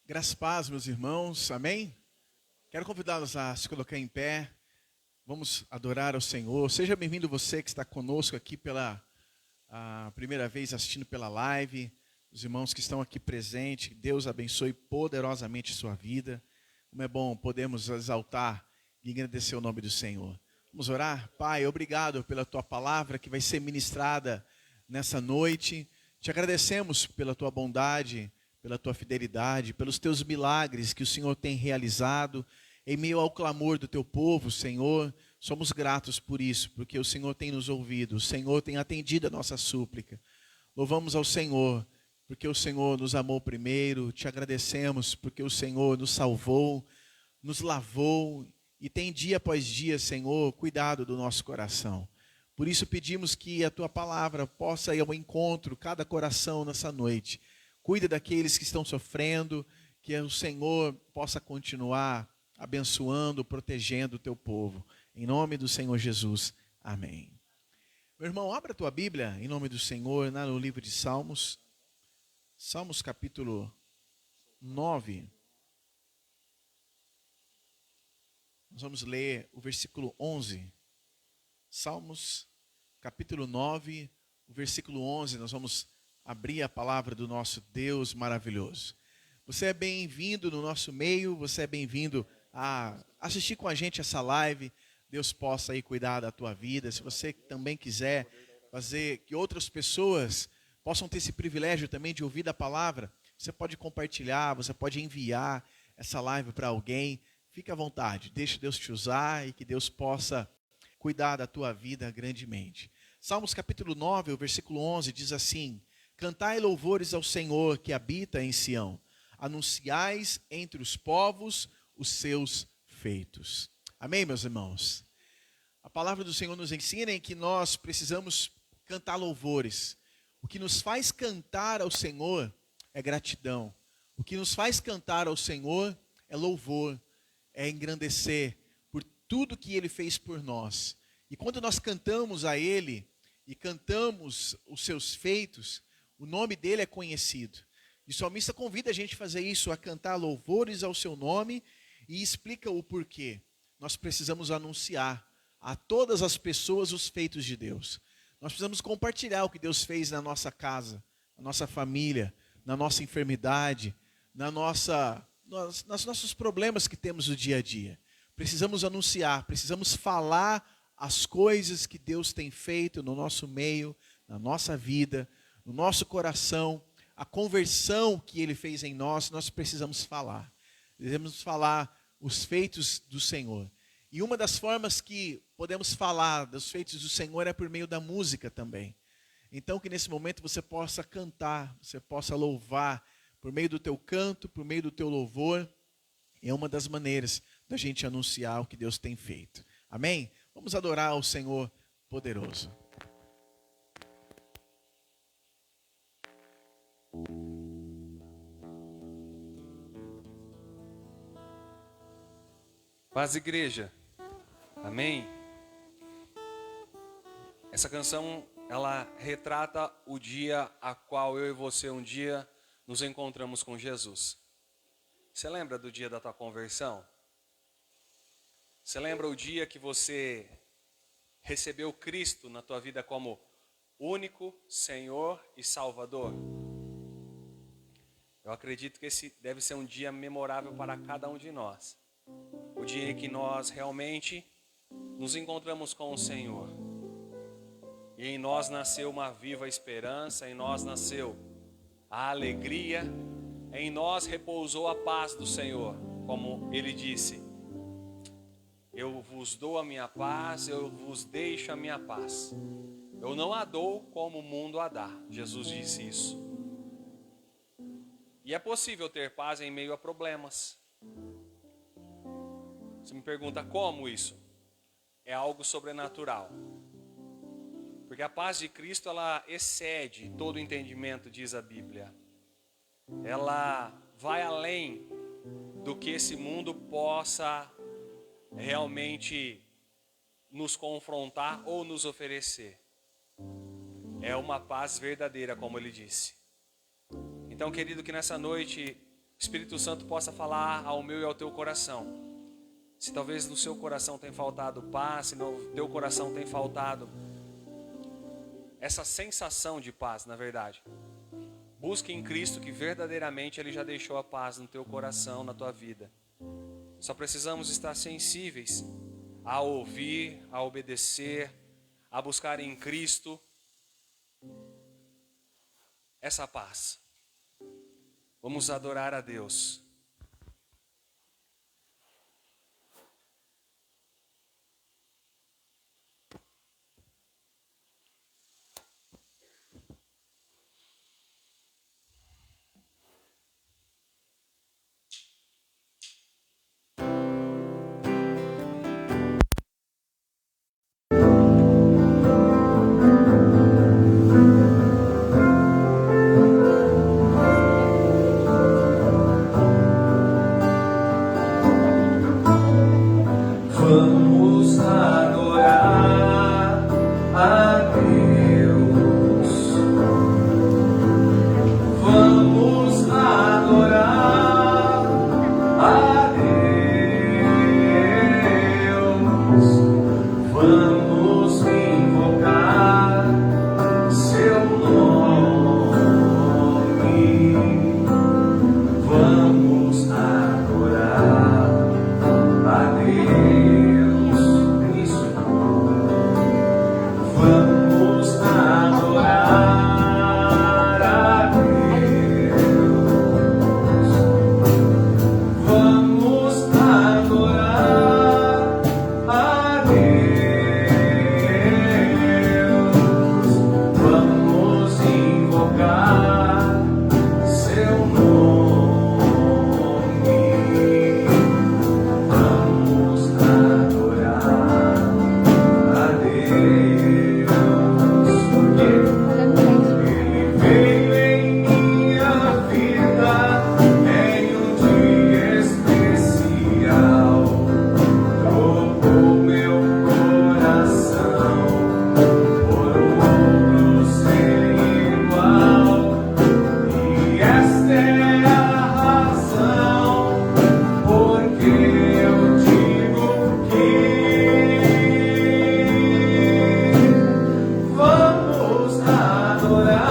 Graças a paz, meus irmãos, amém? Quero convidá-los a se colocar em pé, vamos adorar ao Senhor. Seja bem-vindo você que está conosco aqui pela primeira vez assistindo pela live, os irmãos que estão aqui presentes, que Deus abençoe poderosamente sua vida. Como é bom podermos exaltar e agradecer o nome do Senhor. Vamos orar? Pai, obrigado pela tua palavra que vai ser ministrada nessa noite. Te agradecemos pela tua bondade, pela tua fidelidade, pelos teus milagres que o Senhor tem realizado em meio ao clamor do teu povo, Senhor. Somos gratos por isso, porque o Senhor tem nos ouvido, o Senhor tem atendido a nossa súplica. Louvamos ao Senhor, porque o Senhor nos amou primeiro, te agradecemos porque o Senhor nos salvou, nos lavou e tem dia após dia, Senhor, cuidado do nosso coração. Por isso pedimos que a tua palavra possa ir ao encontro cada coração nessa noite. Cuida daqueles que estão sofrendo, que o Senhor possa continuar abençoando, protegendo o teu povo. Em nome do Senhor Jesus. Amém. Meu irmão, abra a tua Bíblia, em nome do Senhor, no livro de Salmos. Salmos capítulo 9. Nós vamos ler o versículo 11. Salmos capítulo 9, o versículo 11. Nós vamos abrir a palavra do nosso Deus maravilhoso. Você é bem-vindo no nosso meio, você é bem-vindo a assistir com a gente essa live. Deus possa aí cuidar da tua vida. Se você também quiser fazer que outras pessoas possam ter esse privilégio também de ouvir a palavra, você pode compartilhar, você pode enviar essa live para alguém. Fique à vontade, deixe Deus te usar e que Deus possa cuidar da tua vida grandemente. Salmos capítulo 9, o versículo 11 diz assim: Cantai louvores ao Senhor que habita em Sião, anunciais entre os povos os seus feitos. Amém, meus irmãos? A palavra do Senhor nos ensina em que nós precisamos cantar louvores. O que nos faz cantar ao Senhor é gratidão. O que nos faz cantar ao Senhor é louvor, é engrandecer por tudo que Ele fez por nós. E quando nós cantamos a Ele e cantamos os seus feitos, o nome dele é conhecido. E o salmista convida a gente a fazer isso, a cantar louvores ao seu nome, e explica o porquê. Nós precisamos anunciar a todas as pessoas os feitos de Deus. Nós precisamos compartilhar o que Deus fez na nossa casa, na nossa família, na nossa enfermidade, nos nossos problemas que temos no dia a dia. Precisamos anunciar, precisamos falar as coisas que Deus tem feito no nosso meio, na nossa vida, no nosso coração, a conversão que Ele fez em nós precisamos falar. Devemos falar os feitos do Senhor. E uma das formas que podemos falar dos feitos do Senhor é por meio da música também. Então que nesse momento você possa cantar, você possa louvar, por meio do teu canto, por meio do teu louvor. É uma das maneiras da gente anunciar o que Deus tem feito. Amém? Vamos adorar ao Senhor poderoso. Paz, igreja. Amém? Essa canção, ela retrata o dia a qual eu e você um dia nos encontramos com Jesus. Você lembra do dia da tua conversão? Você lembra o dia que você recebeu Cristo na tua vida como único Senhor e Salvador? Eu acredito que esse deve ser um dia memorável para cada um de nós. O dia em que nós realmente nos encontramos com o Senhor. E em nós nasceu uma viva esperança, em nós nasceu a alegria, em nós repousou a paz do Senhor. Como Ele disse: eu vos dou a minha paz, eu vos deixo a minha paz. Eu não a dou como o mundo a dá. Jesus disse isso. E é possível ter paz em meio a problemas. Você me pergunta como isso? É algo sobrenatural. Porque a paz de Cristo, ela excede todo entendimento, diz a Bíblia. Ela vai além do que esse mundo possa realmente nos confrontar ou nos oferecer. É uma paz verdadeira, como ele disse. Então, querido, que nessa noite Espírito Santo possa falar ao meu e ao teu coração. Se talvez no seu coração tem faltado paz, se no teu coração tem faltado essa sensação de paz, na verdade. Busque em Cristo que verdadeiramente Ele já deixou a paz no teu coração, na tua vida. Só precisamos estar sensíveis a ouvir, a obedecer, a buscar em Cristo essa paz. Vamos adorar a Deus. Vamos adorar a Deus. Vamos adorar a Deus. Vamos invocar seu nome. Vamos adorar a Deus. Vamos adorar a Deus. Vamos adorar a Deus. Vamos invocar seu nome. Vamos adorar a Deus, porque Ele veio em minha vida em um dia especial, trocou meu coração por outro sem igual, e esta é a razão porque eu digo que vamos adorar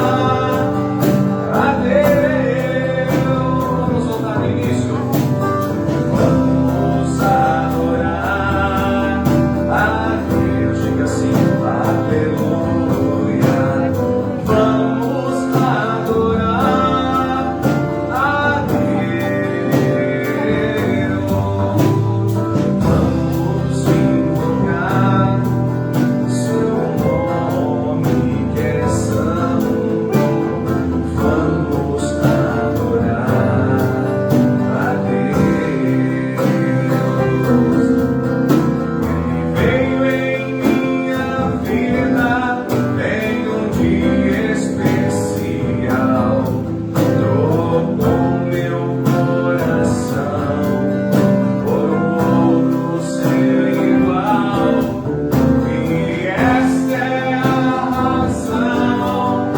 a Deus. Vamos voltar no início. Vamos adorar a Deus. Diga assim, aleluia. Vamos adorar a Deus. Vamos invocar seu nome que é santo. Vamos adorar a Deus. Ele veio em minha vida em um dia especial, trocou meu coração por outro sem igual, e esta é a razão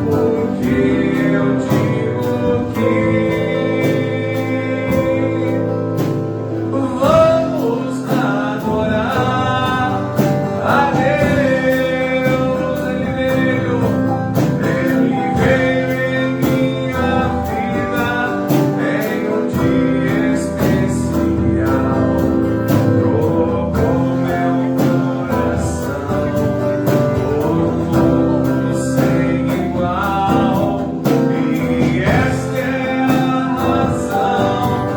porque eu digo que vamos adorar a Deus. Ele veio em minha vida em um dia especial, trocou meu coração por outro sem igual, e esta é a razão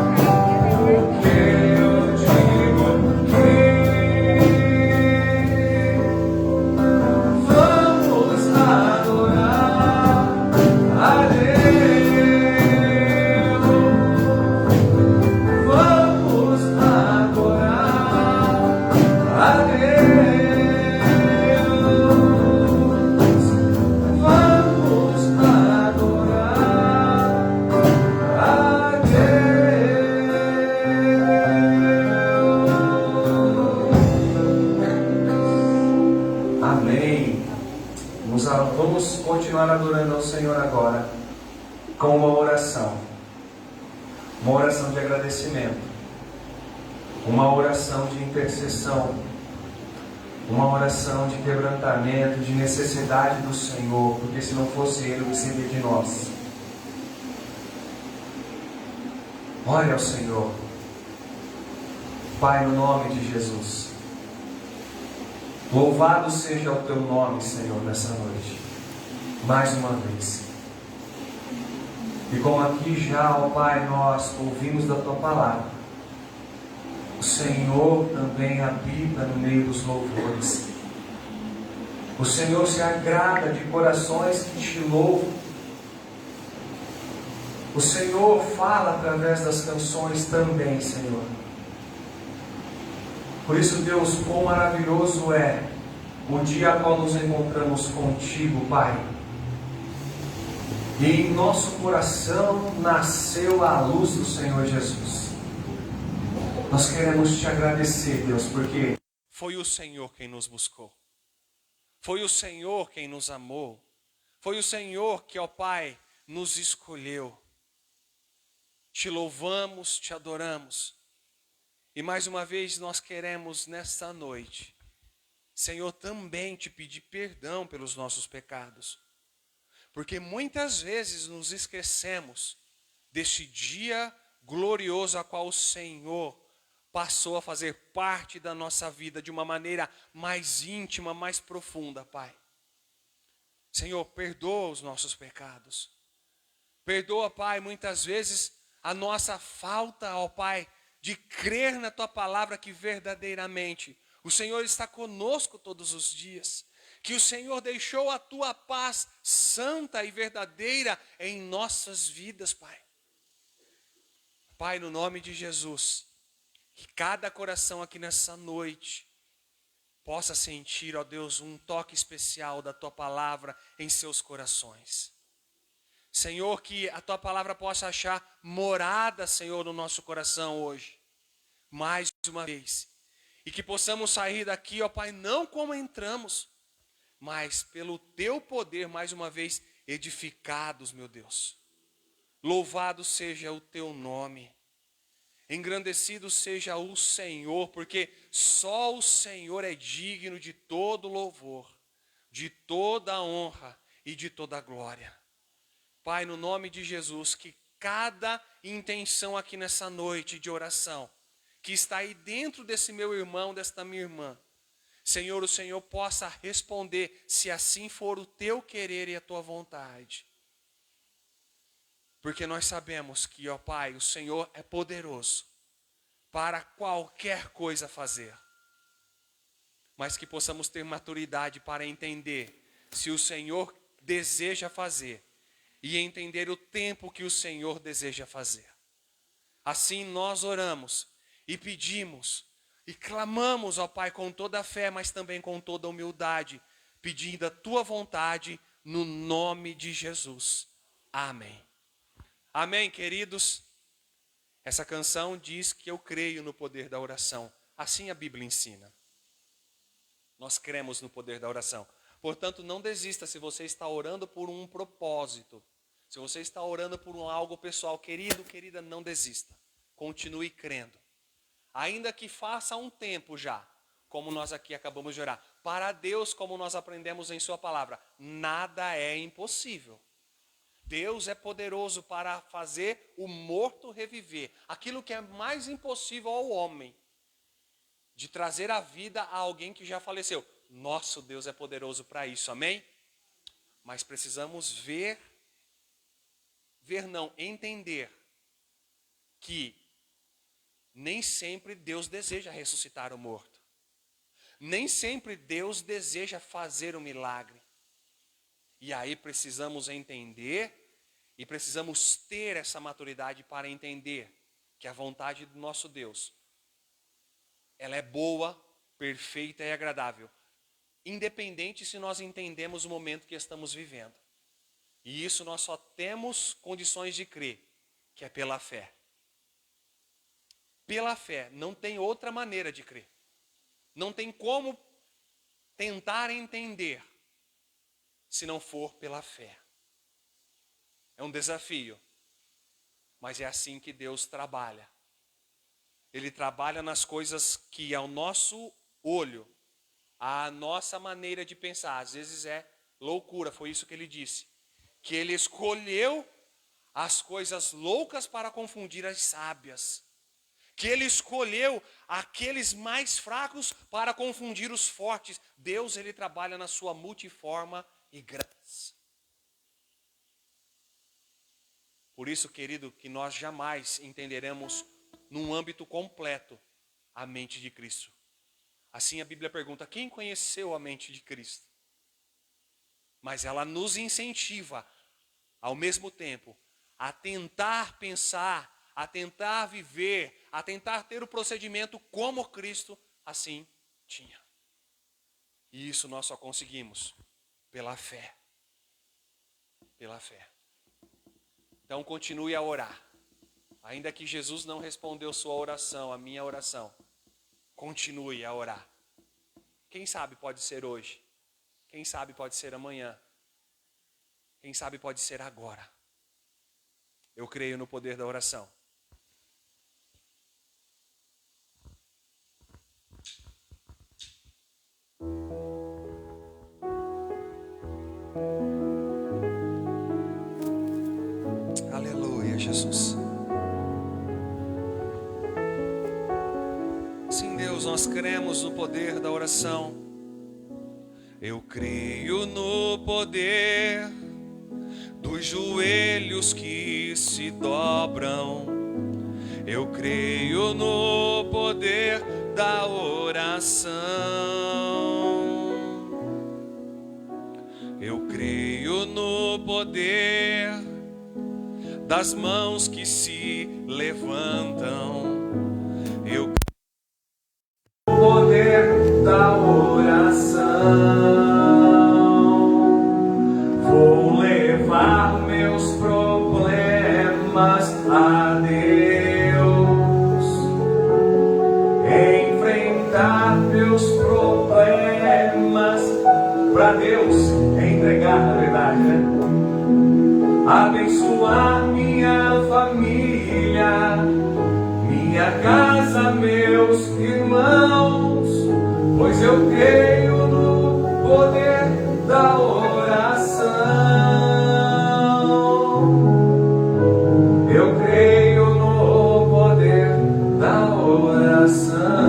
porque eu digo que vamos adorar a Deus. Vamos adorar a Deus. Vamos adorar a Deus. Amém. Vamos continuar adorando ao Senhor agora com uma oração. uma oração de agradecimento, uma oração de intercessão, uma oração de quebrantamento, de necessidade do Senhor, porque se não fosse Ele, o que seria de nós? Olha ao Senhor. Pai, no nome de Jesus, louvado seja o Teu nome, Senhor, nessa noite, mais uma vez. E como aqui já, ó Pai, nós ouvimos da Tua palavra, o Senhor também habita no meio dos louvores. O Senhor se agrada de corações que te louvam. O Senhor fala através das canções também, Senhor. Por isso, Deus, quão maravilhoso é o dia a qual nos encontramos contigo, Pai. E em nosso coração nasceu a luz do Senhor Jesus. Nós queremos te agradecer, Deus, porque Foi o Senhor quem nos buscou. Foi o Senhor quem nos amou. Foi o Senhor que, ó Pai, nos escolheu. Te louvamos, te adoramos. E mais uma vez nós queremos nesta noite, Senhor, também te pedir perdão pelos nossos pecados. Porque muitas vezes nos esquecemos deste dia glorioso a qual o Senhor passou a fazer parte da nossa vida de uma maneira mais íntima, mais profunda, Pai. Senhor, perdoa os nossos pecados. Perdoa, Pai, muitas vezes a nossa falta, ó Pai, de crer na Tua palavra que verdadeiramente o Senhor está conosco todos os dias. Que o Senhor deixou a Tua paz santa e verdadeira em nossas vidas, Pai. Pai, no nome de Jesus, que cada coração aqui nessa noite possa sentir, ó Deus, um toque especial da Tua palavra em seus corações. Senhor, que a Tua palavra possa achar morada, Senhor, no nosso coração hoje, mais uma vez. E que possamos sair daqui, ó Pai, não como entramos, mas pelo Teu poder, mais uma vez, edificados, meu Deus. Louvado seja o Teu nome. Engrandecido seja o Senhor, porque só o Senhor é digno de todo louvor, de toda honra e de toda glória. Pai, no nome de Jesus, que cada intenção aqui nessa noite de oração, que está aí dentro desse meu irmão, desta minha irmã, Senhor, o Senhor possa responder, se assim for o Teu querer e a Tua vontade. Porque nós sabemos que, ó Pai, o Senhor é poderoso para qualquer coisa fazer. Mas que possamos ter maturidade para entender se o Senhor deseja fazer e entender o tempo que o Senhor deseja fazer. Assim nós oramos e pedimos e clamamos, ó Pai, com toda a fé, mas também com toda a humildade, pedindo a Tua vontade no nome de Jesus. Amém. Amém, queridos? Essa canção diz que eu creio no poder da oração. Assim a Bíblia ensina. Nós cremos no poder da oração. Portanto, não desista se você está orando por um propósito. Se você está orando por algo pessoal, querido, querida, não desista. Continue crendo. Ainda que faça um tempo já, como nós aqui acabamos de orar. Para Deus, como nós aprendemos em Sua palavra, nada é impossível. Deus é poderoso para fazer o morto reviver. Aquilo que é mais impossível ao homem, de trazer a vida a alguém que já faleceu. Nosso Deus é poderoso para isso, amém? Mas precisamos entender que nem sempre Deus deseja ressuscitar o morto. Nem sempre Deus deseja fazer o milagre. E aí precisamos entender e precisamos ter essa maturidade para entender que a vontade do nosso Deus, ela é boa, perfeita e agradável, independente se nós entendemos o momento que estamos vivendo. E isso nós só temos condições de crer, que é pela fé. Pela fé, não tem outra maneira de crer. Não tem como tentar entender se não for pela fé. É um desafio, Mas é assim que Deus trabalha. Ele trabalha nas coisas que ao nosso olho, a nossa maneira de pensar, às vezes é loucura, foi isso que ele disse. Que ele escolheu as coisas loucas para confundir as sábias. Que ele escolheu aqueles mais fracos para confundir os fortes. Deus, ele trabalha na sua multiforma e graça. Por isso, querido, que nós jamais entenderemos num âmbito completo a mente de Cristo. Assim a Bíblia pergunta, quem conheceu a mente de Cristo? Mas ela nos incentiva, ao mesmo tempo, a tentar pensar, a tentar viver, a tentar ter o procedimento como Cristo assim tinha. E isso nós só conseguimos pela fé. Pela fé. Então continue a orar. Ainda que Jesus não respondeu sua oração, a minha oração, continue a orar. Quem sabe pode ser hoje. Quem sabe pode ser amanhã. Quem sabe pode ser agora. Eu creio no poder da oração. Aleluia, Jesus. Sim, Deus, nós cremos no poder da oração. Eu creio no poder dos joelhos que se dobram. Eu creio no poder da oração. Eu creio no poder das mãos que se levantam. Eu creio no poder da oração. Vou levar meus problemas a Deus, enfrentar meus problemas para Deus, entregar na verdade, né? Abençoar minha família, minha casa, meus irmãos, pois eu creio no poder da oração. Eu creio no poder da oração.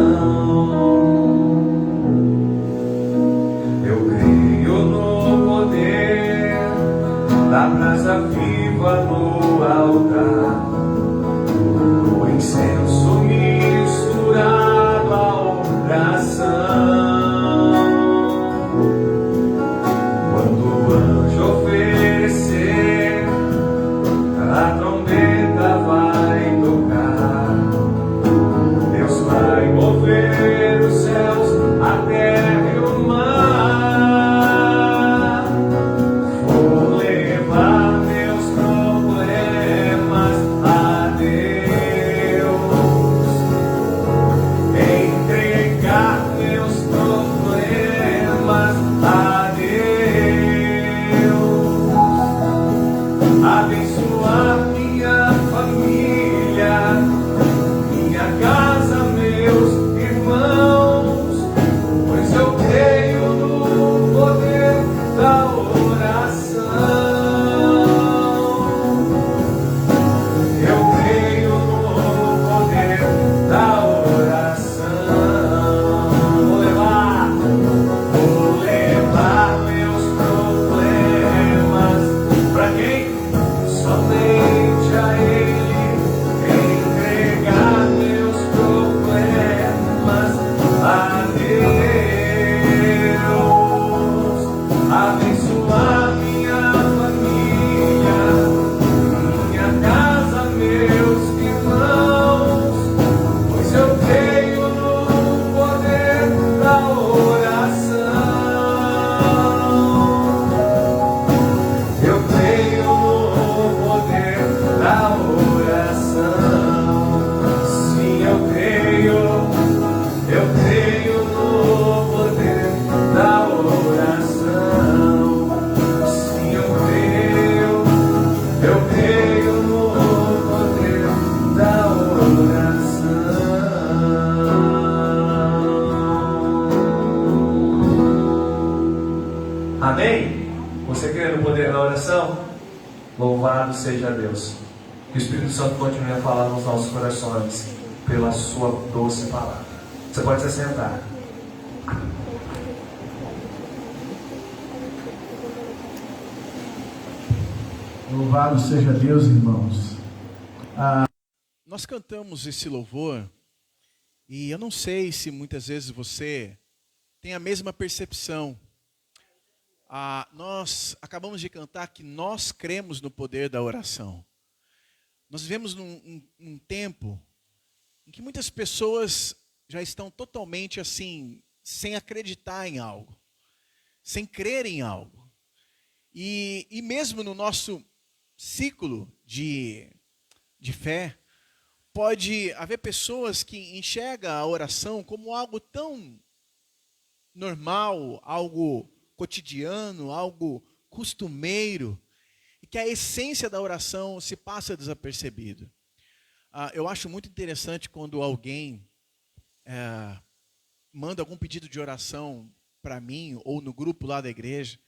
Eu creio no poder da brasa viva no altar, o incenso misturado à oração. Quando o anjo oferecer, a trombeta vai tocar. Deus vai mover os céus, a terra e o mar. Vou levar meus problemas a Deus, entregar meus problemas a Deus, abençoar minha família, minha casa, meus irmãos, pois eu creio no poder da oração. Eu creio no poder da oração. Vou levar meus problemas pra quem? Somente poder da oração? Louvado seja Deus. Que o Espírito Santo continue a falar nos nossos corações pela sua doce palavra. Você pode se sentar. Louvado seja Deus, irmãos. Nós cantamos esse louvor e eu não sei se muitas vezes você tem a mesma percepção. Nós acabamos de cantar que nós cremos no poder da oração. Nós vivemos num tempo em que muitas pessoas já estão totalmente assim, sem acreditar em algo, sem crer em algo. E mesmo no nosso ciclo de fé, pode haver pessoas que enxergam a oração como algo tão normal, algo cotidiano, algo costumeiro, e que a essência da oração se passa desapercebido. Eu acho muito interessante quando alguém manda algum pedido de oração para mim, ou no grupo lá da igreja.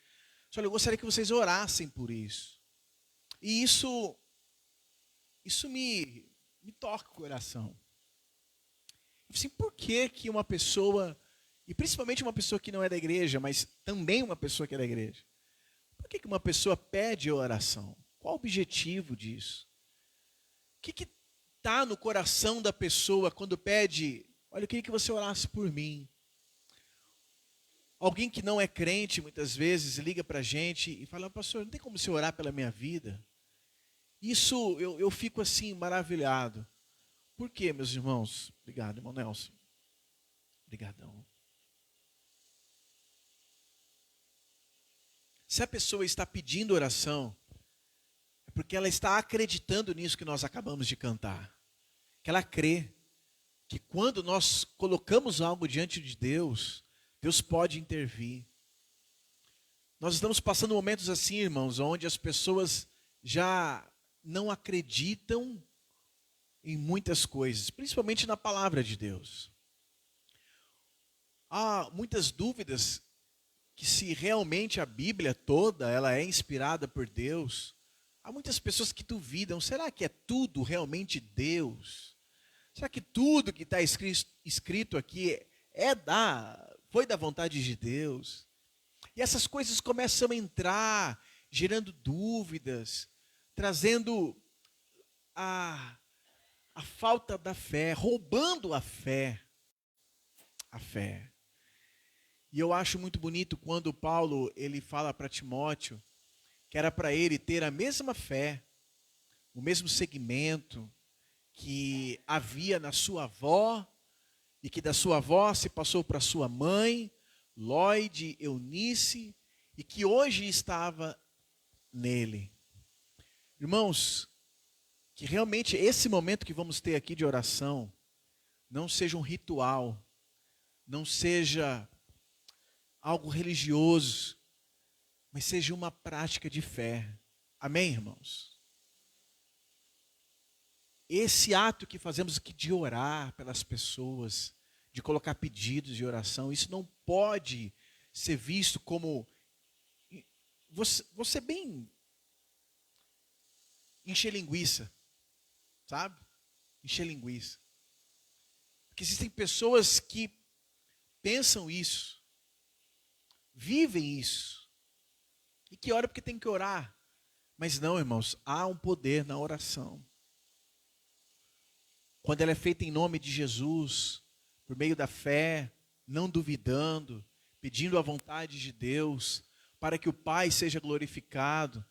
Olha, eu gostaria que vocês orassem por isso. E isso me toca o coração. Assim, por que uma pessoa, e principalmente uma pessoa que não é da igreja, mas também uma pessoa que é da igreja, por que uma pessoa pede oração? Qual o objetivo disso? O que está no coração da pessoa quando pede, olha, eu queria que você orasse por mim? Alguém que não é crente, muitas vezes, liga para a gente e fala, pastor, não tem como você orar pela minha vida? Isso eu fico assim, maravilhado. Por quê, meus irmãos? Obrigado, irmão Nelson. Obrigadão. Se a pessoa está pedindo oração, é porque ela está acreditando nisso que nós acabamos de cantar. Que ela crê que quando nós colocamos algo diante de Deus, Deus pode intervir. Nós estamos passando momentos assim, irmãos, onde as pessoas já não acreditam em muitas coisas, principalmente na palavra de Deus. Há muitas dúvidas que se realmente a Bíblia toda ela é inspirada por Deus. Há muitas pessoas que duvidam, será que é tudo realmente Deus? Será que tudo que está escrito aqui foi da vontade de Deus? E essas coisas começam a entrar, gerando dúvidas, trazendo a falta da fé, roubando a fé. A fé. E eu acho muito bonito quando Paulo ele fala para Timóteo que era para ele ter a mesma fé, o mesmo segmento que havia na sua avó, e que da sua avó se passou para sua mãe, Lloyd, Eunice, e que hoje estava nele. Irmãos, que realmente esse momento que vamos ter aqui de oração não seja um ritual, não seja algo religioso, mas seja uma prática de fé. Amém, irmãos? Esse ato que fazemos aqui de orar pelas pessoas, de colocar pedidos de oração, isso não pode ser visto como você bem encher linguiça, sabe? Encher linguiça. Porque existem pessoas que pensam isso, vivem isso, e que oram porque tem que orar. Mas não, irmãos, há um poder na oração. Quando ela é feita em nome de Jesus, por meio da fé, não duvidando, pedindo a vontade de Deus, para que o Pai seja glorificado,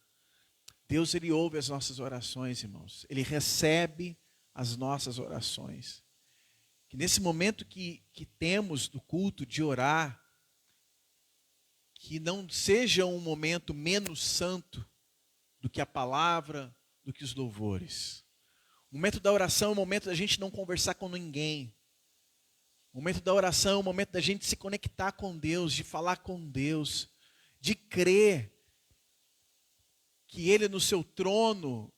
Deus ele ouve as nossas orações, irmãos. Ele recebe as nossas orações. Que nesse momento que temos do culto de orar, que não seja um momento menos santo do que a palavra, do que os louvores. O momento da oração é o momento da gente não conversar com ninguém. O momento da oração é o momento da gente se conectar com Deus, de falar com Deus, de crer que Ele no seu trono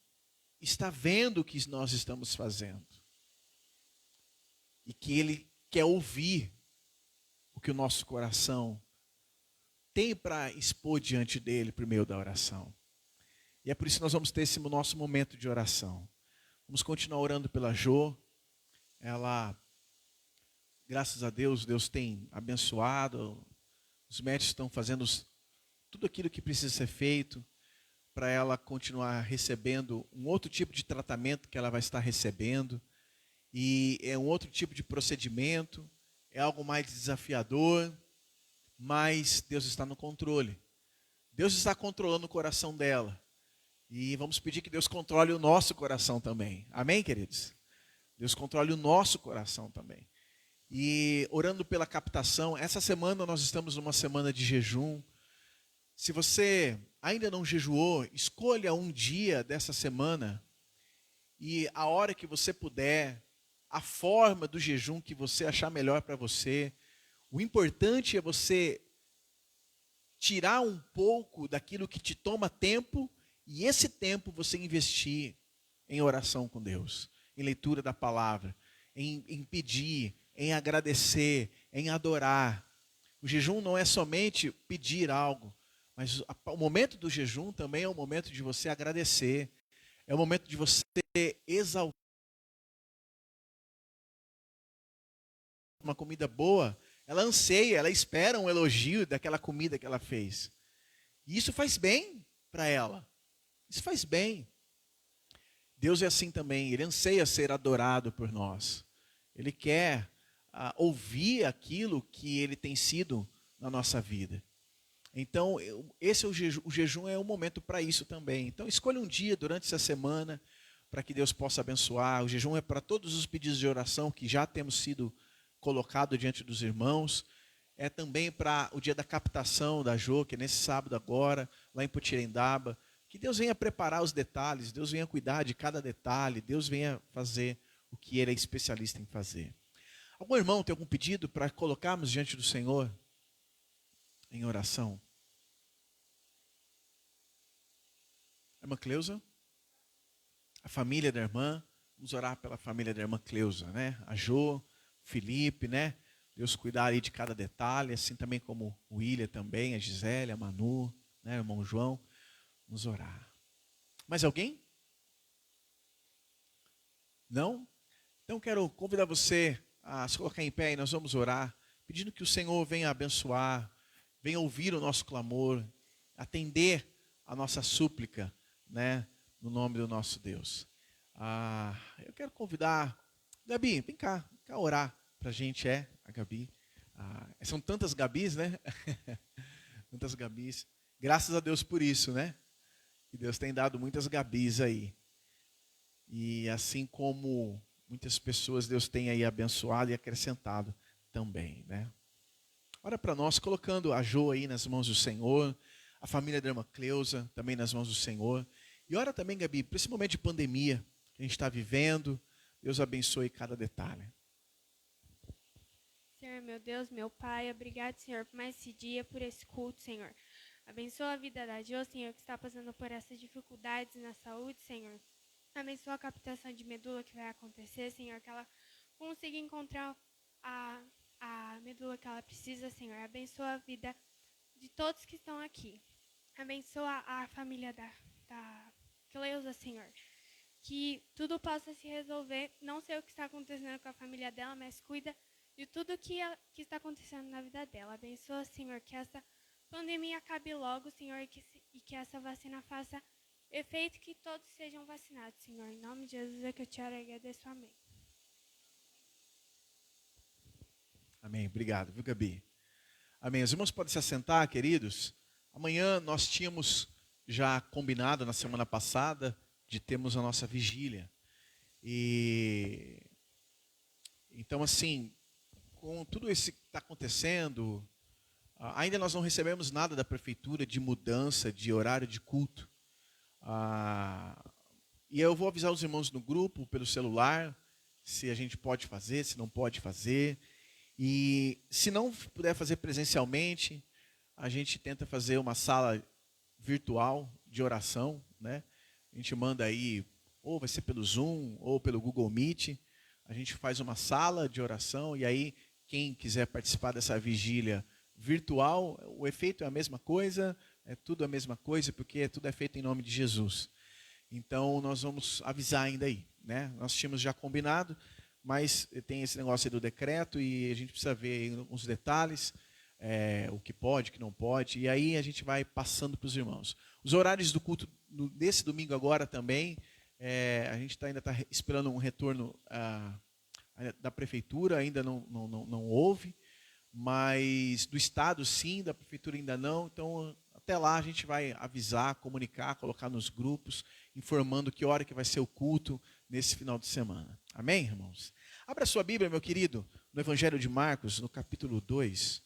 está vendo o que nós estamos fazendo. E que Ele quer ouvir o que o nosso coração tem para expor diante dele por meio da oração. E é por isso que nós vamos ter esse nosso momento de oração. Vamos continuar orando pela Jo. Ela, graças a Deus, Deus tem abençoado. Os médicos estão fazendo tudo aquilo que precisa ser feito para ela continuar recebendo um outro tipo de tratamento que ela vai estar recebendo. E é um outro tipo de procedimento, é algo mais desafiador, mas Deus está no controle. Deus está controlando o coração dela. E vamos pedir que Deus controle o nosso coração também. Amém, queridos? Deus controle o nosso coração também. E orando pela captação, essa semana nós estamos numa semana de jejum. Se você ainda não jejuou, escolha um dia dessa semana e a hora que você puder, a forma do jejum que você achar melhor para você. O importante é você tirar um pouco daquilo que te toma tempo e esse tempo você investir em oração com Deus, em leitura da palavra, em pedir, em agradecer, em adorar. O jejum não é somente pedir algo, mas o momento do jejum também é o momento de você agradecer, é o momento de você exaltar. Uma comida boa, ela anseia, ela espera um elogio daquela comida que ela fez. E isso faz bem para ela. Isso faz bem. Deus é assim também, Ele anseia ser adorado por nós. Ele quer ouvir aquilo que Ele tem sido na nossa vida. Então, esse é o jejum é um momento para isso também. Então, escolha um dia durante essa semana para que Deus possa abençoar. O jejum é para todos os pedidos de oração que já temos sido colocado diante dos irmãos. É também para o dia da captação da Jo, que é nesse sábado agora, lá em Potirendaba. Que Deus venha preparar os detalhes, Deus venha cuidar de cada detalhe, Deus venha fazer o que Ele é especialista em fazer. Algum irmão tem algum pedido para colocarmos diante do Senhor em oração? Irmã Cleusa? A família da irmã, vamos orar pela família da irmã Cleusa, né? A Jo, Felipe, né? Deus cuidar aí de cada detalhe, assim também como o William também, a Gisele, a Manu, né? O irmão João. Vamos orar. Mais alguém? Não? Então quero convidar você a se colocar em pé e nós vamos orar, pedindo que o Senhor venha abençoar, venha ouvir o nosso clamor, atender a nossa súplica, né? No nome do nosso Deus. Eu quero convidar, Gabi, vem cá orar pra gente, a Gabi. São tantas Gabis, né? Tantas Gabis. Graças a Deus por isso, né? E Deus tem dado muitas Gabis aí. E assim como muitas pessoas Deus tem aí abençoado e acrescentado também, né? Ora para nós, colocando a Jo aí nas mãos do Senhor, a família da irmã Cleusa também nas mãos do Senhor. E ora também, Gabi, para esse momento de pandemia que a gente está vivendo, Deus abençoe cada detalhe. Senhor, meu Deus, meu Pai, obrigado, Senhor, por mais esse dia, por esse culto, Senhor. Abençoa a vida da Jo, Senhor, que está passando por essas dificuldades na saúde, Senhor. Abençoa a captação de medula que vai acontecer, Senhor, que ela consiga encontrar a medula que ela precisa, Senhor. Abençoa a vida de todos que estão aqui. Abençoa a família da Cleusa, Senhor. Que tudo possa se resolver. Não sei o que está acontecendo com a família dela, mas cuida de tudo que está acontecendo na vida dela. Abençoa, Senhor, que essa pandemia acabe logo, Senhor, e que essa vacina faça efeito, que todos sejam vacinados, Senhor. Em nome de Jesus é que eu te oro e agradeço. Amém. Amém. Obrigado, viu, Gabi? Amém. Os irmãos podem se assentar, queridos. Amanhã nós tínhamos já combinado na semana passada de termos a nossa vigília. E então, assim, com tudo isso que está acontecendo, ainda nós não recebemos nada da prefeitura de mudança de horário de culto. E eu vou avisar os irmãos no grupo, pelo celular, se a gente pode fazer, se não pode fazer. E se não puder fazer presencialmente, a gente tenta fazer uma sala virtual de oração, né? A gente manda aí, ou vai ser pelo Zoom, ou pelo Google Meet. A gente faz uma sala de oração e aí quem quiser participar dessa vigília virtual, o efeito é a mesma coisa, é tudo a mesma coisa, porque tudo é feito em nome de Jesus. Então, nós vamos avisar ainda aí, né? Nós tínhamos já combinado, mas tem esse negócio aí do decreto e a gente precisa ver aí alguns detalhes, o que pode, o que não pode, e aí a gente vai passando para os irmãos. Os horários do culto desse domingo agora também, a gente ainda está esperando um retorno da prefeitura, ainda não houve, mas do estado sim, da prefeitura ainda não, então até lá a gente vai avisar, comunicar, colocar nos grupos, informando que hora que vai ser o culto nesse final de semana. Amém, irmãos? Abra sua Bíblia, meu querido, no Evangelho de Marcos, no capítulo 2.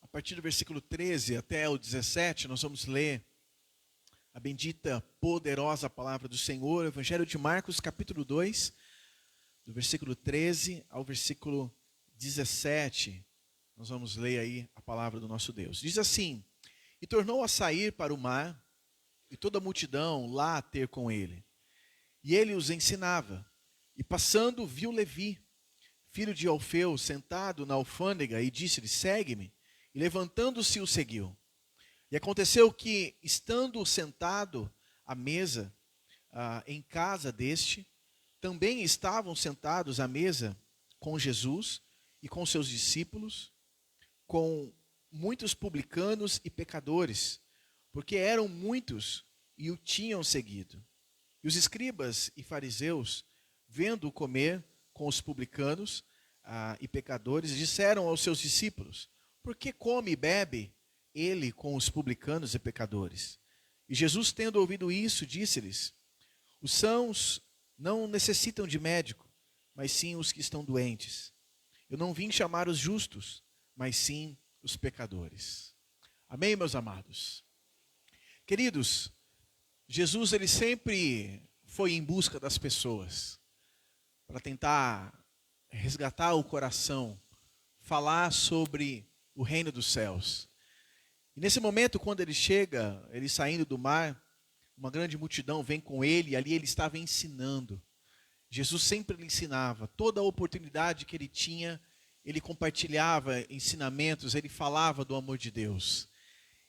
A partir do versículo 13 até o 17, nós vamos ler a bendita, poderosa palavra do Senhor, Evangelho de Marcos, capítulo 2, do versículo 13 ao versículo 17. Nós vamos ler aí a palavra do nosso Deus. Diz assim: E tornou a sair para o mar, e toda a multidão lá a ter com ele. E ele os ensinava. E passando, viu Levi, filho de Alfeu, sentado na alfândega, e disse-lhe: Segue-me. E levantando-se o seguiu. E aconteceu que, estando sentado à mesa em casa deste, também estavam sentados à mesa com Jesus e com seus discípulos, com muitos publicanos e pecadores, porque eram muitos e o tinham seguido. E os escribas e fariseus, vendo-o comer com os publicanos e pecadores, disseram aos seus discípulos: Por que come e bebe ele com os publicanos e pecadores? E Jesus, tendo ouvido isso, disse-lhes: Os sãos não necessitam de médico, mas sim os que estão doentes. Eu não vim chamar os justos, mas sim os pecadores. Amém, meus amados? Queridos, Jesus ele sempre foi em busca das pessoas, para tentar resgatar o coração, falar sobre o reino dos céus. E nesse momento, quando ele chega, ele saindo do mar, uma grande multidão vem com ele, e ali ele estava ensinando. Jesus sempre lhe ensinava, toda a oportunidade que ele tinha, ele compartilhava ensinamentos, ele falava do amor de Deus.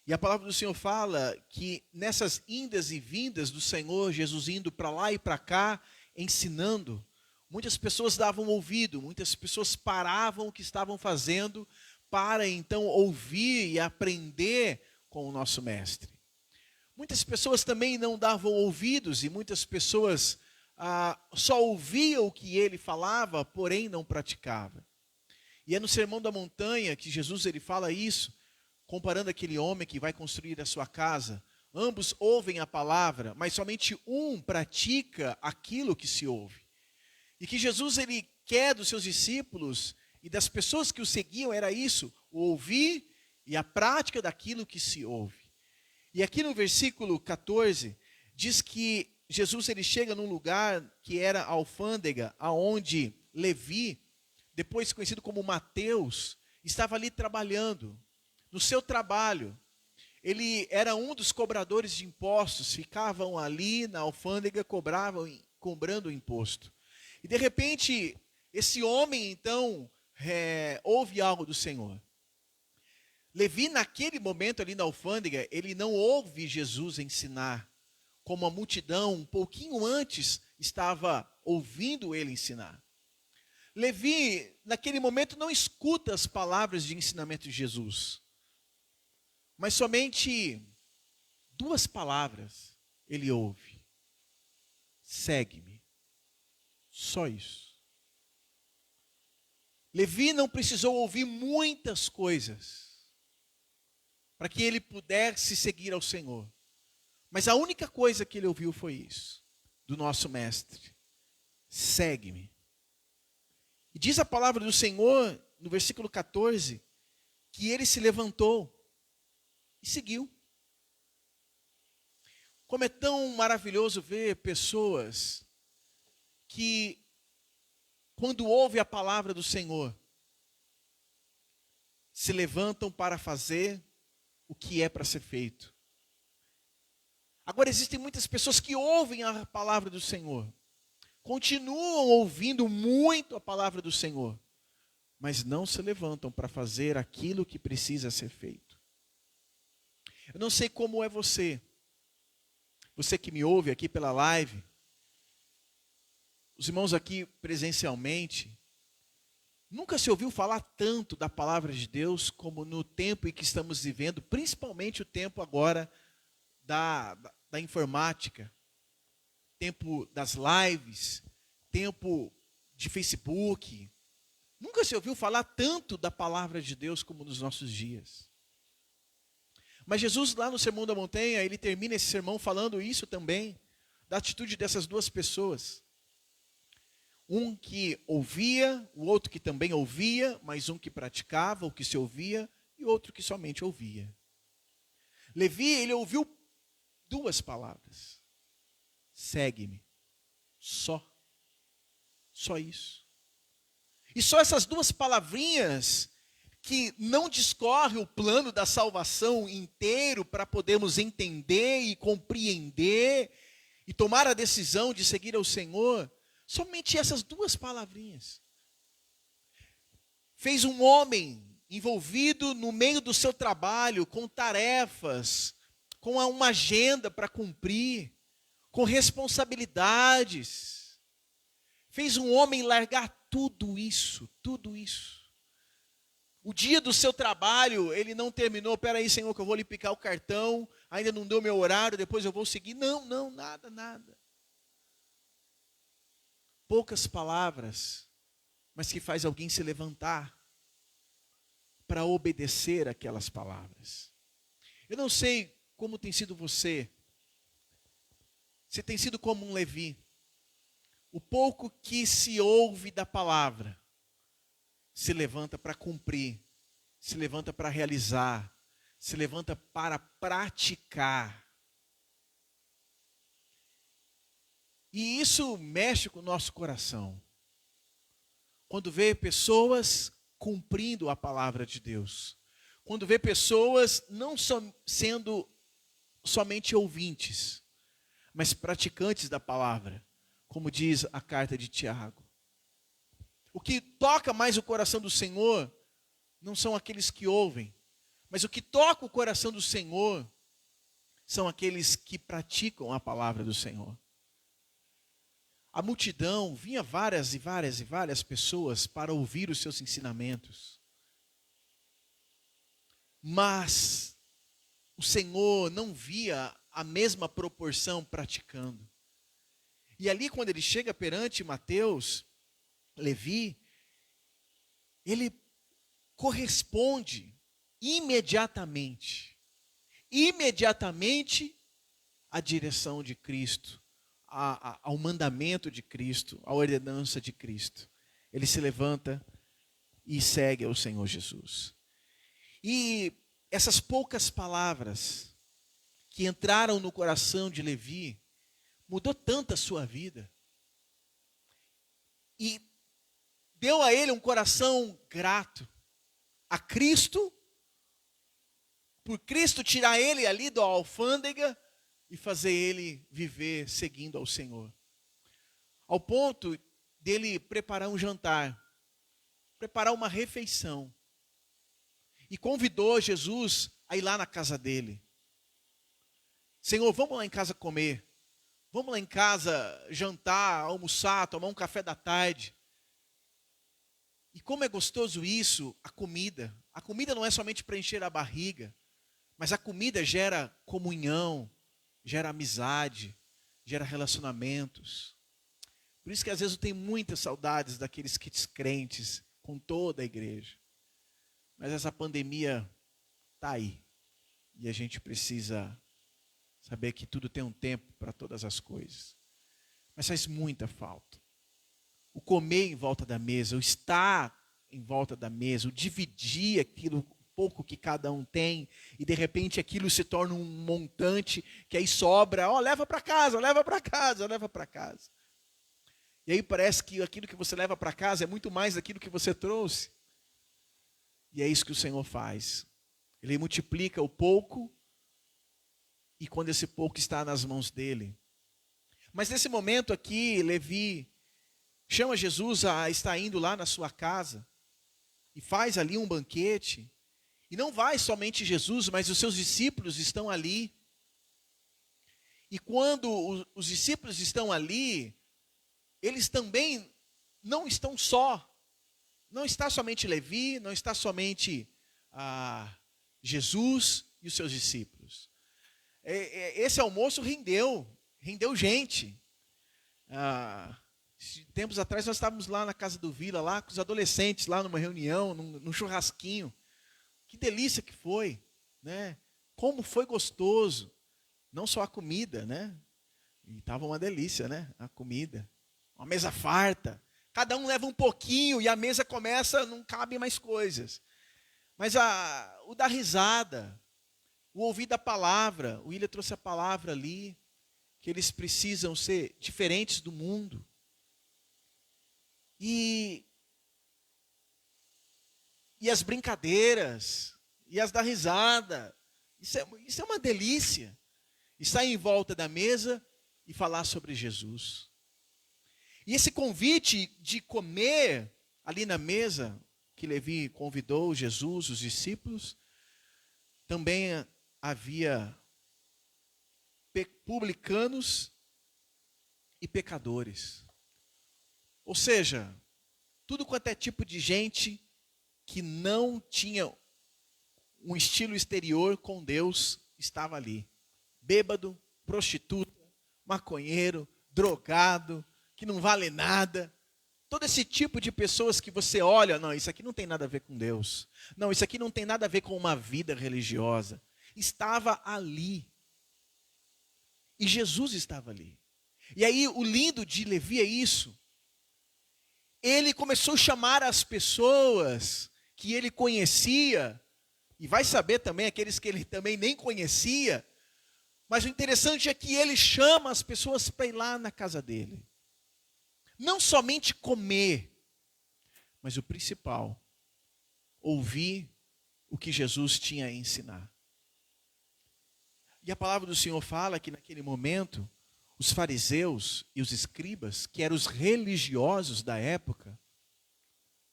E a palavra do Senhor fala que nessas indas e vindas do Senhor, Jesus indo para lá e para cá, ensinando, muitas pessoas davam ouvido, muitas pessoas paravam o que estavam fazendo, para então ouvir e aprender com o nosso mestre. Muitas pessoas também não davam ouvidos e muitas pessoas só ouviam o que ele falava, porém não praticavam. E é no Sermão da Montanha que Jesus ele fala isso, comparando aquele homem que vai construir a sua casa. Ambos ouvem a palavra, mas somente um pratica aquilo que se ouve. E que Jesus ele quer dos seus discípulos e das pessoas que o seguiam era isso, o ouvir e a prática daquilo que se ouve. E aqui no versículo 14, diz que Jesus ele chega num lugar que era a alfândega, aonde Levi, depois conhecido como Mateus, estava ali trabalhando. No seu trabalho, ele era um dos cobradores de impostos, ficavam ali na alfândega, cobrando o imposto. E de repente, esse homem então ouve algo do Senhor. Levi, naquele momento ali na alfândega, ele não ouve Jesus ensinar, como a multidão, um pouquinho antes, estava ouvindo ele ensinar. Levi, naquele momento, não escuta as palavras de ensinamento de Jesus, mas somente 2 palavras ele ouve: segue-me. Só isso. Levi não precisou ouvir muitas coisas para que ele pudesse seguir ao Senhor. Mas a única coisa que ele ouviu foi isso, do nosso mestre: segue-me. E diz a palavra do Senhor, no versículo 14, que ele se levantou e seguiu. Como é tão maravilhoso ver pessoas que, quando ouvem a palavra do Senhor, se levantam para fazer o que é para ser feito. Agora, existem muitas pessoas que ouvem a palavra do Senhor, continuam ouvindo muito a palavra do Senhor, mas não se levantam para fazer aquilo que precisa ser feito. Eu não sei como é você que me ouve aqui pela live, os irmãos aqui presencialmente, nunca se ouviu falar tanto da palavra de Deus como no tempo em que estamos vivendo, principalmente o tempo agora da informática, tempo das lives, tempo de Facebook. Nunca se ouviu falar tanto da palavra de Deus como nos nossos dias. Mas Jesus, lá no Sermão da Montanha, ele termina esse sermão falando isso também, da atitude dessas duas pessoas. Um que ouvia, o outro que também ouvia, mas um que praticava o que se ouvia e outro que somente ouvia. Levi, ele ouviu duas palavras. Segue-me. Só isso. E só essas duas palavrinhas que não discorre o plano da salvação inteiro para podermos entender e compreender e tomar a decisão de seguir ao Senhor. Somente essas duas palavrinhas fez um homem envolvido no meio do seu trabalho, com tarefas, com uma agenda para cumprir, com responsabilidades. Fez um homem largar tudo isso. O dia do seu trabalho, ele não terminou, peraí, Senhor, que eu vou lhe picar o cartão, ainda não deu meu horário, depois eu vou seguir. Não, nada. Poucas palavras, mas que faz alguém se levantar para obedecer aquelas palavras. Eu não sei como tem sido você. Você tem sido como um Levi. O pouco que se ouve da palavra, se levanta para cumprir, se levanta para realizar, se levanta para praticar. E isso mexe com o nosso coração. Quando vê pessoas cumprindo a palavra de Deus. Quando vê pessoas não sendo somente ouvintes, mas praticantes da palavra, como diz a carta de Tiago. O que toca mais o coração do Senhor não são aqueles que ouvem, mas o que toca o coração do Senhor são aqueles que praticam a palavra do Senhor. A multidão vinha várias pessoas para ouvir os seus ensinamentos. Mas o Senhor não via a mesma proporção praticando. E ali, quando ele chega perante Mateus, Levi, ele corresponde imediatamente à direção de Cristo, ao mandamento de Cristo, à ordenança de Cristo. Ele se levanta e segue ao Senhor Jesus. E essas poucas palavras que entraram no coração de Levi, mudou tanto a sua vida. E deu a ele um coração grato a Cristo, por Cristo tirar ele ali da alfândega e fazer ele viver seguindo ao Senhor. Ao ponto dele preparar um jantar, preparar uma refeição. E convidou Jesus a ir lá na casa dele. Senhor, vamos lá em casa comer. Vamos lá em casa jantar, almoçar, tomar um café da tarde. E como é gostoso isso, a comida. A comida não é somente para encher a barriga, mas a comida gera comunhão, gera amizade, gera relacionamentos. Por isso que às vezes eu tenho muitas saudades daqueles kits crentes com toda a igreja. Mas essa pandemia está aí. E a gente precisa saber que tudo tem um tempo para todas as coisas. Mas faz muita falta. O comer em volta da mesa, o estar em volta da mesa, o dividir aquilo pouco que cada um tem, e de repente aquilo se torna um montante, que aí sobra, leva para casa, leva para casa, leva para casa. E aí parece que aquilo que você leva para casa é muito mais daquilo que você trouxe. E é isso que o Senhor faz. Ele multiplica o pouco, e quando esse pouco está nas mãos dele. Mas nesse momento aqui, Levi, chama Jesus a estar indo lá na sua casa e faz ali um banquete. E não vai somente Jesus, mas os seus discípulos estão ali. E quando os discípulos estão ali, eles também não estão só. Não está somente Levi, não está somente Jesus e os seus discípulos. Esse almoço rendeu gente. Tempos atrás nós estávamos lá na casa do Vila, lá com os adolescentes, lá numa reunião, num churrasquinho. Que delícia que foi, né? Como foi gostoso. Não só a comida, né? E estava uma delícia, né? A comida. Uma mesa farta. Cada um leva um pouquinho e a mesa começa, não cabe mais coisas. Mas o dar risada, o ouvir da palavra, o William trouxe a palavra ali, que eles precisam ser diferentes do mundo. E as brincadeiras, e as dar risada, isso é uma delícia. Estar em volta da mesa e falar sobre Jesus. E esse convite de comer ali na mesa, que Levi convidou Jesus, os discípulos, também havia publicanos e pecadores. Ou seja, tudo quanto é tipo de gente que não tinha um estilo exterior com Deus estava ali. Bêbado, prostituta, maconheiro, drogado, que não vale nada. Todo esse tipo de pessoas que você olha, não, isso aqui não tem nada a ver com Deus. Não, isso aqui não tem nada a ver com uma vida religiosa. Estava ali. E Jesus estava ali. E aí o lindo de Levi é isso. Ele começou a chamar as pessoas que ele conhecia, e vai saber também aqueles que ele também nem conhecia, mas o interessante é que ele chama as pessoas para ir lá na casa dele. Não somente comer, mas o principal, ouvir o que Jesus tinha a ensinar. E a palavra do Senhor fala que naquele momento, os fariseus e os escribas, que eram os religiosos da época,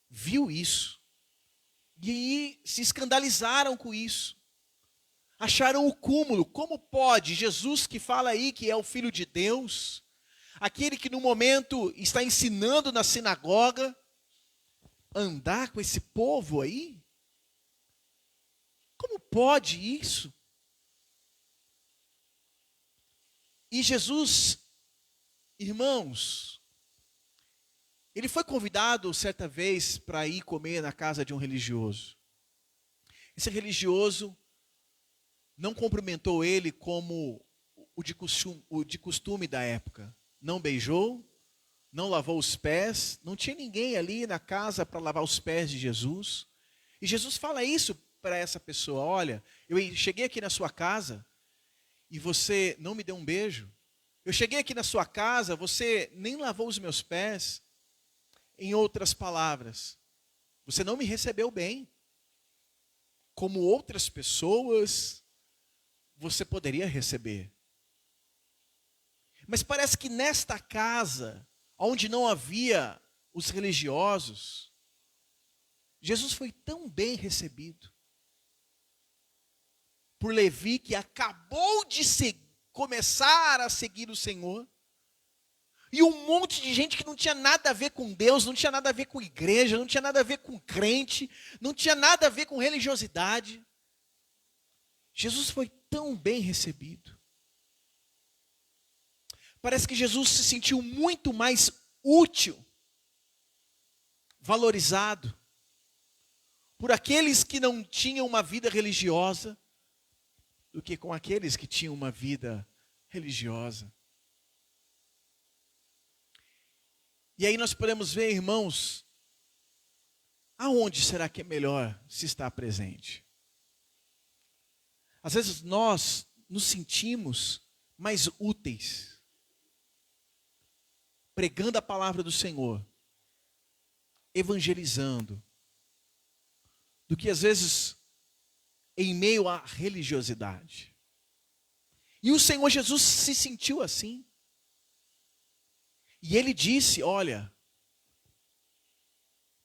viu isso. E aí se escandalizaram com isso. Acharam o cúmulo. Como pode Jesus, que fala aí que é o Filho de Deus, aquele que no momento está ensinando na sinagoga, andar com esse povo aí? Como pode isso? E Jesus, irmãos, ele foi convidado certa vez para ir comer na casa de um religioso. Esse religioso não cumprimentou ele como o de costume da época. Não beijou, não lavou os pés, não tinha ninguém ali na casa para lavar os pés de Jesus. E Jesus fala isso para essa pessoa: olha, eu cheguei aqui na sua casa e você não me deu um beijo. Eu cheguei aqui na sua casa, você nem lavou os meus pés. Em outras palavras, você não me recebeu bem. Como outras pessoas, você poderia receber. Mas parece que nesta casa, onde não havia os religiosos, Jesus foi tão bem recebido por Levi, que acabou de começar a seguir o Senhor, e um monte de gente que não tinha nada a ver com Deus, não tinha nada a ver com igreja, não tinha nada a ver com crente, não tinha nada a ver com religiosidade. Jesus foi tão bem recebido. Parece que Jesus se sentiu muito mais útil, valorizado, por aqueles que não tinham uma vida religiosa, do que com aqueles que tinham uma vida religiosa. E aí nós podemos ver, irmãos, aonde será que é melhor se estar presente? Às vezes nós nos sentimos mais úteis pregando a palavra do Senhor, evangelizando, do que às vezes em meio à religiosidade. E o Senhor Jesus se sentiu assim. E ele disse: olha,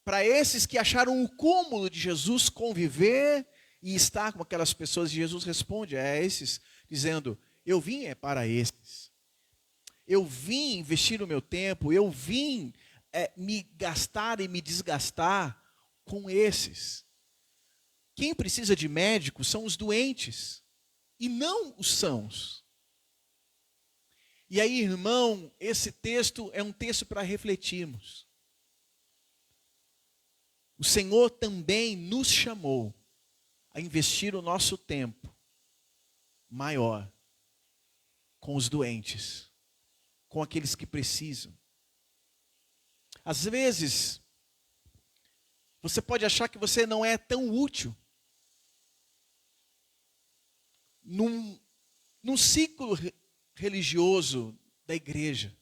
para esses que acharam o cúmulo de Jesus conviver e estar com aquelas pessoas, Jesus responde a esses, dizendo: eu vim para esses. Eu vim investir o meu tempo, eu vim me gastar e me desgastar com esses. Quem precisa de médico são os doentes, e não os sãos. E aí, irmão, esse texto é um texto para refletirmos. O Senhor também nos chamou a investir o nosso tempo maior com os doentes, com aqueles que precisam. Às vezes, você pode achar que você não é tão útil num ciclo religioso da igreja.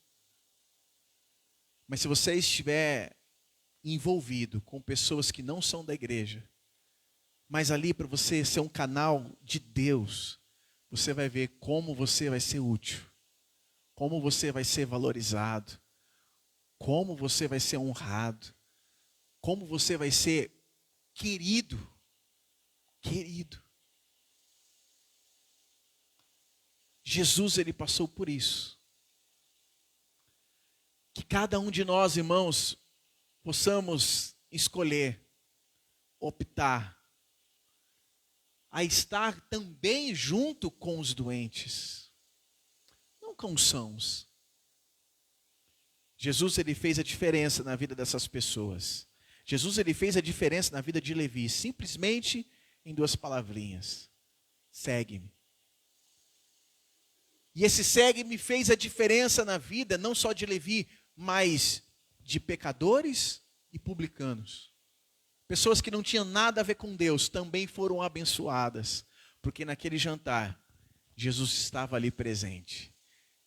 Mas se você estiver envolvido com pessoas que não são da igreja, mas ali para você ser um canal de Deus, você vai ver como você vai ser útil, como você vai ser valorizado, como você vai ser honrado, como você vai ser querido. Jesus, ele passou por isso. Que cada um de nós, irmãos, possamos escolher, optar, a estar também junto com os doentes, não com os sãos. Jesus, ele fez a diferença na vida dessas pessoas. Jesus, ele fez a diferença na vida de Levi, simplesmente em 2 palavrinhas: segue-me. E esse segue-me fez a diferença na vida, não só de Levi, mas de pecadores e publicanos. Pessoas que não tinham nada a ver com Deus também foram abençoadas, porque naquele jantar, Jesus estava ali presente.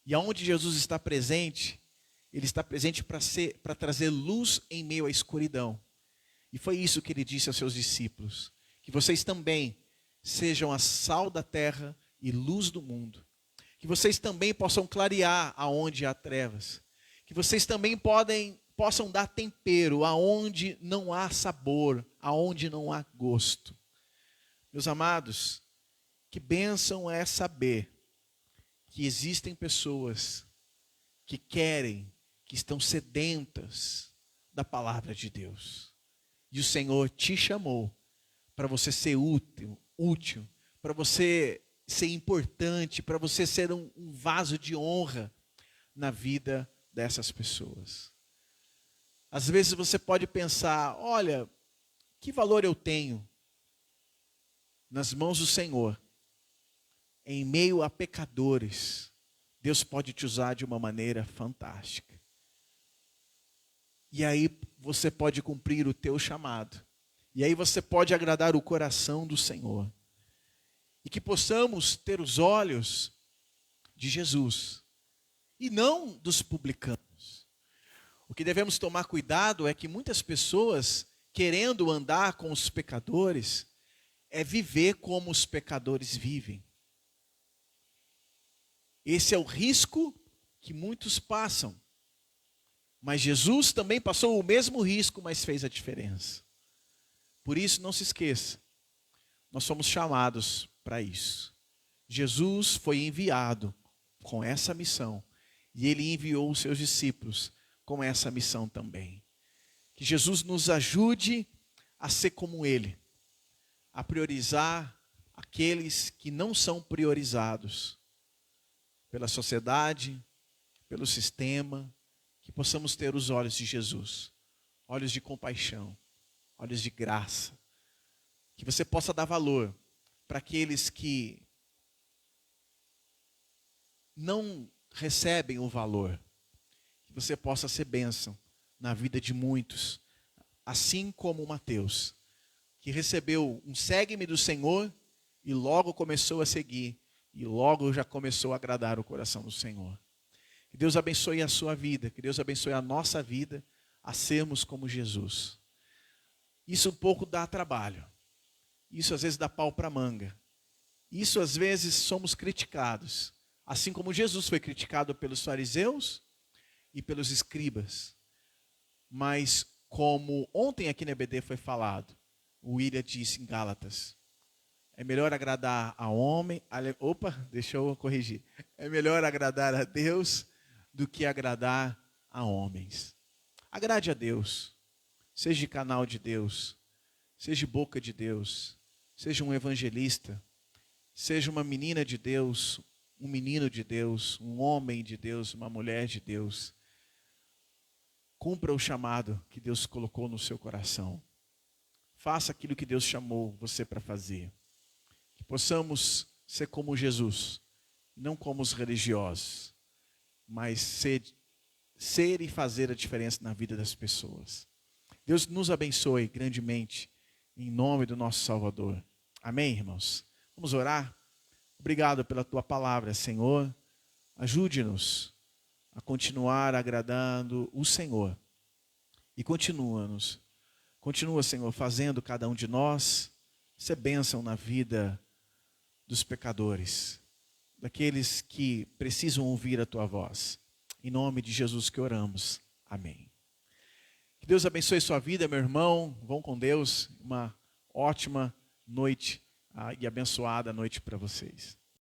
E aonde Jesus está presente, ele está presente para trazer luz em meio à escuridão. E foi isso que ele disse aos seus discípulos: que vocês também sejam a sal da terra e luz do mundo. Que vocês também possam clarear aonde há trevas. Que vocês também possam dar tempero aonde não há sabor, aonde não há gosto. Meus amados, que bênção é saber que existem pessoas que querem, que estão sedentas da palavra de Deus. E o Senhor te chamou para você ser útil, para você ser importante, para você ser um vaso de honra na vida dessas pessoas. Às vezes você pode pensar: olha, que valor eu tenho nas mãos do Senhor? Em meio a pecadores, Deus pode te usar de uma maneira fantástica. E aí você pode cumprir o teu chamado. E aí você pode agradar o coração do Senhor. E que possamos ter os olhos de Jesus e não dos publicanos. O que devemos tomar cuidado é que muitas pessoas, querendo andar com os pecadores, é viver como os pecadores vivem. Esse é o risco que muitos passam. Mas Jesus também passou o mesmo risco, mas fez a diferença. Por isso, não se esqueça, nós somos chamados para isso. Jesus foi enviado com essa missão, e ele enviou os seus discípulos com essa missão também. Que Jesus nos ajude a ser como ele, a priorizar aqueles que não são priorizados pela sociedade, pelo sistema. Que possamos ter os olhos de Jesus, olhos de compaixão, olhos de graça. Que você possa dar valor para aqueles que não recebem o valor. Que você possa ser bênção na vida de muitos, assim como Mateus, que recebeu um segue-me do Senhor e logo começou a seguir, e logo já começou a agradar o coração do Senhor. Que Deus abençoe a sua vida, que Deus abençoe a nossa vida a sermos como Jesus. Isso um pouco dá trabalho, isso às vezes dá pau para manga, isso às vezes somos criticados, assim como Jesus foi criticado pelos fariseus e pelos escribas. Mas como ontem aqui na EBD foi falado, o William disse em Gálatas, é melhor agradar a homem, deixa eu corrigir, é melhor agradar a Deus do que agradar a homens. Agrade a Deus, seja canal de Deus, seja boca de Deus, seja um evangelista, seja uma menina de Deus, um menino de Deus, um homem de Deus, uma mulher de Deus. Cumpra o chamado que Deus colocou no seu coração. Faça aquilo que Deus chamou você para fazer. Que possamos ser como Jesus, não como os religiosos, mas ser e fazer a diferença na vida das pessoas. Deus nos abençoe grandemente, em nome do nosso Salvador. Amém, irmãos? Vamos orar? Obrigado pela tua palavra, Senhor. Ajude-nos a continuar agradando o Senhor. E continua, Senhor, fazendo cada um de nós ser bênção na vida dos pecadores, daqueles que precisam ouvir a tua voz. Em nome de Jesus que oramos. Amém. Que Deus abençoe sua vida, meu irmão. Vão com Deus. Uma ótima noite e abençoada noite para vocês.